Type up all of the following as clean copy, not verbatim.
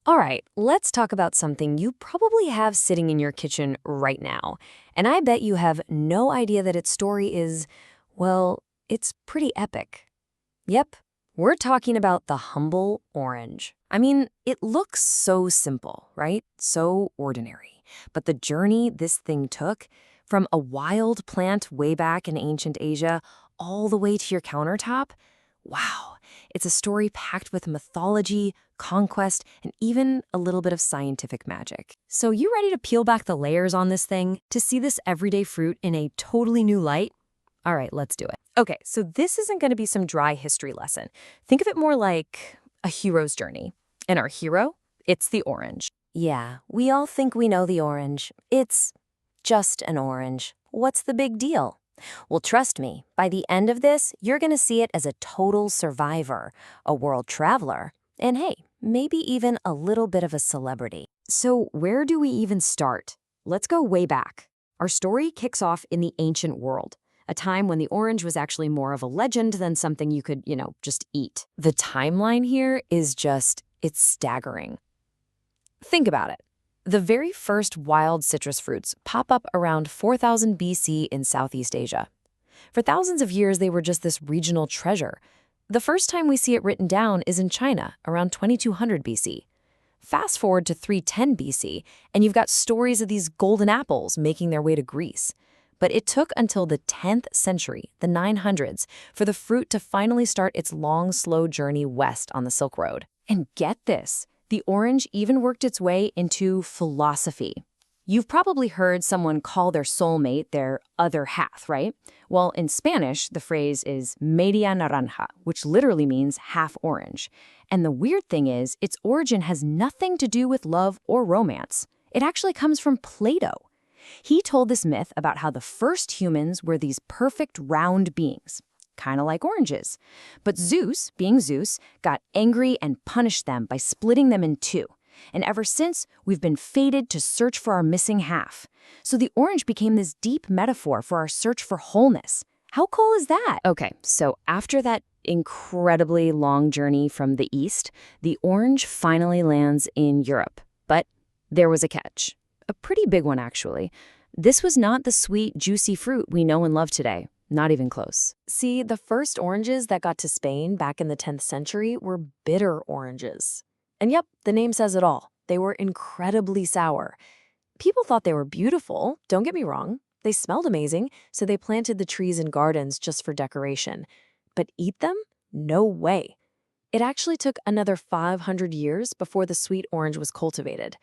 All right, let's talk about something you probably have sitting in your kitchen right now. And I bet you have no idea that its story is, well, it's pretty epic. Yep, we're talking about the humble orange. I mean, it looks so simple, right? So ordinary. But the journey this thing took, from a wild plant way back in ancient Asia all the way to your countertop, wow, it's a story packed with mythology, conquest, and even a little bit of scientific magic. So you ready to peel back the layers on this thing to see this everyday fruit in a totally new light? All right, let's do it. Okay, so this isn't going to be some dry history lesson. Think of it more like a hero's journey. And our hero, it's the orange. Yeah, we all think we know the orange. It's just an orange. What's the big deal? Well, trust me, by the end of this, you're going to see it as a total survivor, a world traveler, and hey, maybe even a little bit of a celebrity. So where do we even start? Let's go way back. Our story kicks off in the ancient world, a time when the orange was actually more of a legend than something you could, just eat. The timeline here is it's staggering. Think about it. The very first wild citrus fruits pop up around 4000 BC in Southeast Asia. For thousands of years, they were just this regional treasure. The first time we see it written down is in China, around 2200 BC. Fast forward to 310 BC, and you've got stories of these golden apples making their way to Greece. But it took until the 10th century, the 900s, for the fruit to finally start its long, slow journey west on the Silk Road. And get this, the orange even worked its way into philosophy. You've probably heard someone call their soulmate their other half, right? Well, in Spanish, the phrase is media naranja, which literally means half orange. And the weird thing is, its origin has nothing to do with love or romance. It actually comes from Plato. He told this myth about how the first humans were these perfect round beings, kind of like oranges. But Zeus, being Zeus, got angry and punished them by splitting them in two. And ever since, we've been fated to search for our missing half. So the orange became this deep metaphor for our search for wholeness. How cool is that? Okay, so after that incredibly long journey from the east, the orange finally lands in Europe. But there was a catch. A pretty big one, actually. This was not the sweet, juicy fruit we know and love today. Not even close. See, the first oranges that got to Spain back in the 10th century were bitter oranges. And yep, the name says it all. They were incredibly sour. People thought they were beautiful, don't get me wrong. They smelled amazing, so they planted the trees in gardens just for decoration. But eat them? No way. It actually took another 500 years before the sweet orange was cultivated.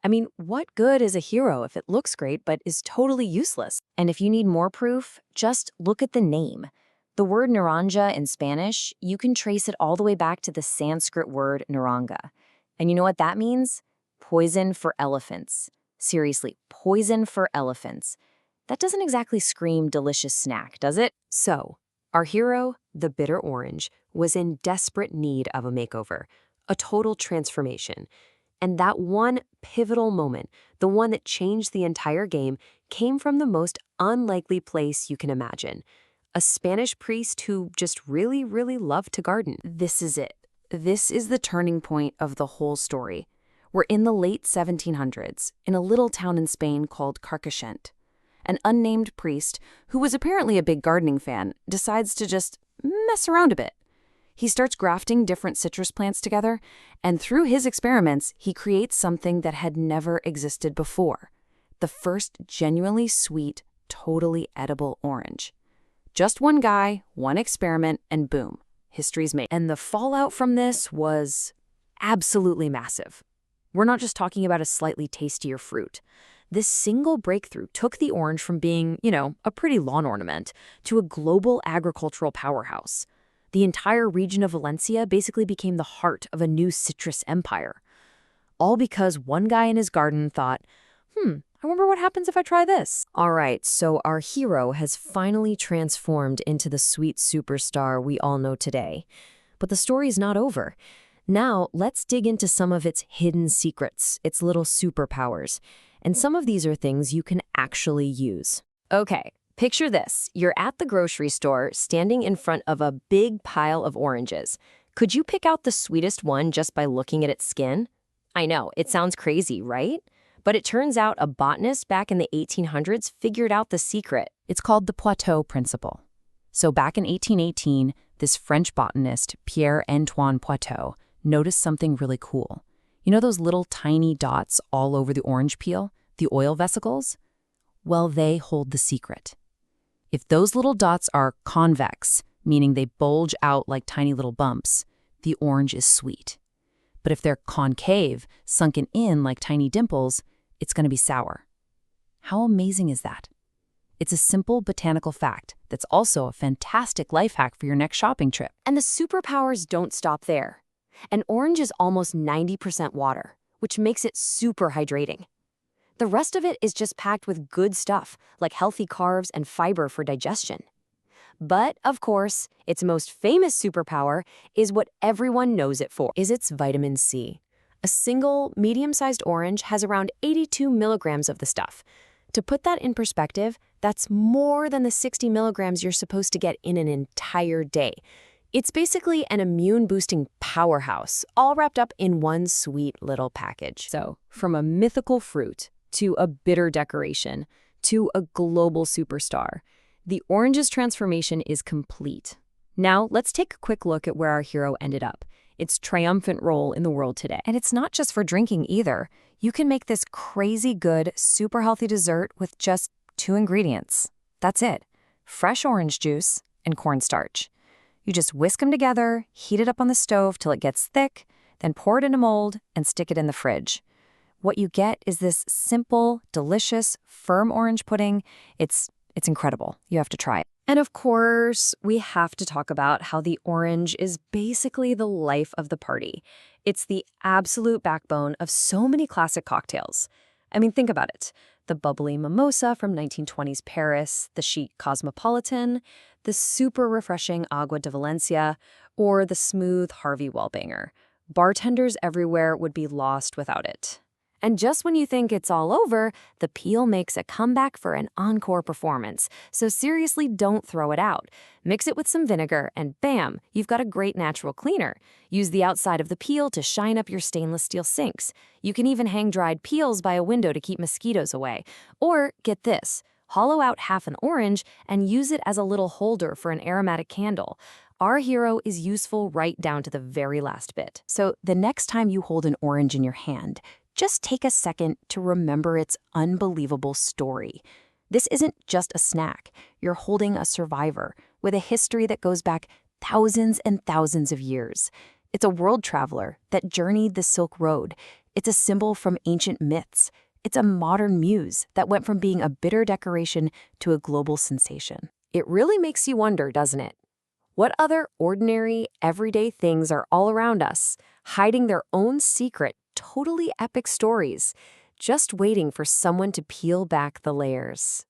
I mean, what good is a hero if it looks great but is totally useless? And if you need more proof, just look at the name. The word naranja in Spanish, you can trace it all the way back to the Sanskrit word naranga. And you know what that means? Poison for elephants. Seriously, poison for elephants. That doesn't exactly scream delicious snack, does it? So, our hero, the bitter orange, was in desperate need of a makeover, a total transformation. And that one pivotal moment, the one that changed the entire game, came from the most unlikely place you can imagine. A Spanish priest who just really, really loved to garden. This is it. This is the turning point of the whole story. We're in the late 1700s, in a little town in Spain called Carcaixent. An unnamed priest, who was apparently a big gardening fan, decides to just mess around a bit. He starts grafting different citrus plants together, and through his experiments, he creates something that had never existed before. The first genuinely sweet, totally edible orange. Just one guy, one experiment, and boom, history's made. And the fallout from this was absolutely massive. We're not just talking about a slightly tastier fruit. This single breakthrough took the orange from being, a pretty lawn ornament to a global agricultural powerhouse. The entire region of Valencia basically became the heart of a new citrus empire. All because one guy in his garden thought, I wonder what happens if I try this. All right, so our hero has finally transformed into the sweet superstar we all know today. But the story's not over. Now, let's dig into some of its hidden secrets, its little superpowers. And some of these are things you can actually use. Okay. Picture this. You're at the grocery store, standing in front of a big pile of oranges. Could you pick out the sweetest one just by looking at its skin? I know, it sounds crazy, right? But it turns out a botanist back in the 1800s figured out the secret. It's called the Poitou principle. So back in 1818, this French botanist, Pierre-Antoine Poitou, noticed something really cool. You know those little tiny dots all over the orange peel, the oil vesicles? Well, they hold the secret. If those little dots are convex, meaning they bulge out like tiny little bumps, the orange is sweet. But if they're concave, sunken in like tiny dimples, it's going to be sour. How amazing is that? It's a simple botanical fact that's also a fantastic life hack for your next shopping trip. And the superpowers don't stop there. An orange is almost 90% water, which makes it super hydrating. The rest of it is just packed with good stuff, like healthy carbs and fiber for digestion. But, of course, its most famous superpower is what everyone knows it for, is its vitamin C. A single, medium-sized orange has around 82 milligrams of the stuff. To put that in perspective, that's more than the 60 milligrams you're supposed to get in an entire day. It's basically an immune-boosting powerhouse, all wrapped up in one sweet little package. So, from a mythical fruit to a bitter decoration to a global superstar, the orange's transformation is complete. Now, let's take a quick look at where our hero ended up, its triumphant role in the world today. And it's not just for drinking either. You can make this crazy good, super healthy dessert with just 2 ingredients. That's it: fresh orange juice and cornstarch. You just whisk them together, heat it up on the stove till it gets thick, then pour it in a mold and stick it in the fridge. What you get is this simple, delicious, firm orange pudding. It's incredible. You have to try it. And of course, we have to talk about how the orange is basically the life of the party. It's the absolute backbone of so many classic cocktails. I mean, think about it. The bubbly mimosa from 1920s Paris, the chic cosmopolitan, the super refreshing Agua de Valencia, or the smooth Harvey Wellbanger. Bartenders everywhere would be lost without it. And just when you think it's all over, the peel makes a comeback for an encore performance. So seriously, don't throw it out. Mix it with some vinegar and bam, you've got a great natural cleaner. Use the outside of the peel to shine up your stainless steel sinks. You can even hang dried peels by a window to keep mosquitoes away. Or, get this, hollow out half an orange and use it as a little holder for an aromatic candle. Our hero is useful right down to the very last bit. So the next time you hold an orange in your hand, just take a second to remember its unbelievable story. This isn't just a snack. You're holding a survivor with a history that goes back thousands and thousands of years. It's a world traveler that journeyed the Silk Road. It's a symbol from ancient myths. It's a modern muse that went from being a bitter decoration to a global sensation. It really makes you wonder, doesn't it? What other ordinary, everyday things are all around us, hiding their own secret, totally epic stories, just waiting for someone to peel back the layers?